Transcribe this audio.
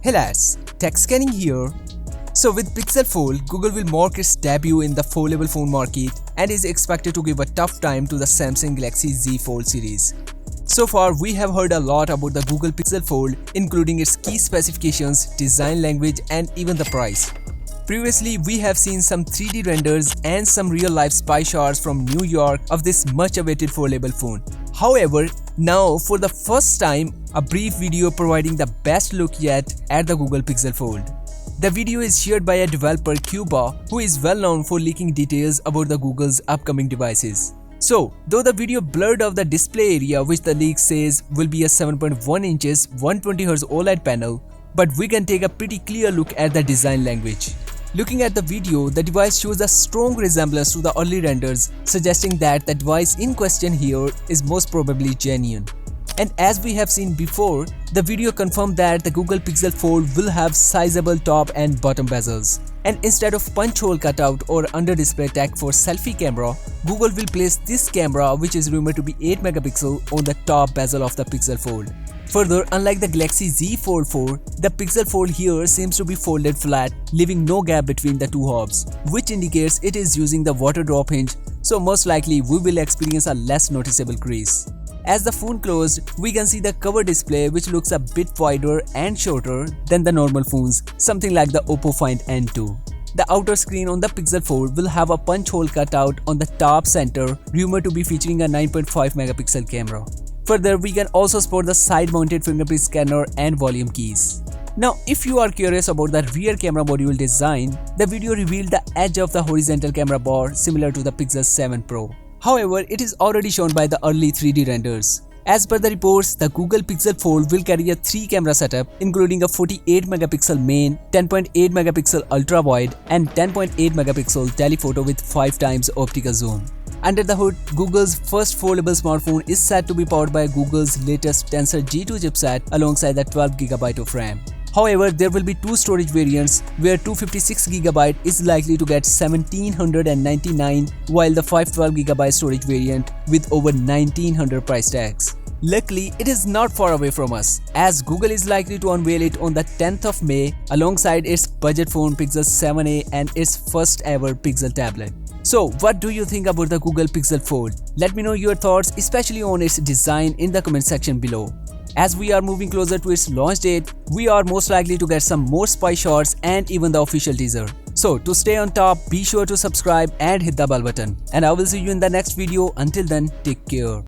Hey lads, TechScanning here. So with Pixel Fold, Google will mark its debut in the foldable phone market and is expected to give a tough time to the Samsung Galaxy Z Fold series. So far, we have heard a lot about the Google Pixel Fold, including its key specifications, design language, and even the price. Previously, we have seen some 3D renders and some real-life spy shots from New York of this much-awaited foldable phone. However, now for the first time, a brief video providing the best look yet at the Google Pixel Fold. The video is shared by a developer Cuba who is well known for leaking details about the Google's upcoming devices. So, though the video blurred out the display area which the leak says will be a 7.1 inches 120Hz OLED panel, but we can take a pretty clear look at the design language. Looking at the video, the device shows a strong resemblance to the early renders, suggesting that the device in question here is most probably genuine. And as we have seen before, the video confirmed that the Google Pixel Fold will have sizable top and bottom bezels. And instead of punch hole cutout or under display tag for selfie camera, Google will place this camera, which is rumored to be 8 megapixel, on the top bezel of the Pixel Fold. Further, unlike the Galaxy Z Fold4, the Pixel Fold here seems to be folded flat, leaving no gap between the two halves, which indicates it is using the water drop hinge, so most likely we will experience a less noticeable crease. As the phone closed, we can see the cover display, which looks a bit wider and shorter than the normal phones, something like the Oppo Find N2. The outer screen on the Pixel Fold will have a punch hole cutout on the top center, rumored to be featuring a 9.5 megapixel camera. Further, we can also spot the side-mounted fingerprint scanner and volume keys. Now, if you are curious about the rear camera module design, the video revealed the edge of the horizontal camera bar similar to the Pixel 7 Pro. However, it is already shown by the early 3D renders. As per the reports, the Google Pixel Fold will carry a 3-camera setup, including a 48 megapixel main, 10.8 megapixel ultra-wide, and 10.8 megapixel telephoto with 5 times optical zoom. Under the hood, Google's first foldable smartphone is said to be powered by Google's latest Tensor G2 chipset alongside the 12GB of RAM. However, there will be two storage variants where 256GB is likely to get $1,799 while the 512GB storage variant with over $1,900 price tags. Luckily, it is not far away from us, as Google is likely to unveil it on the 10th of May alongside its budget phone Pixel 7a and its first ever Pixel tablet. So, what do you think about the Google Pixel Fold? Let me know your thoughts, especially on its design, in the comment section below. As we are moving closer to its launch date, we are most likely to get some more spy shots and even the official teaser. So, to stay on top, be sure to subscribe and hit the bell button. And I will see you in the next video. Until then, take care.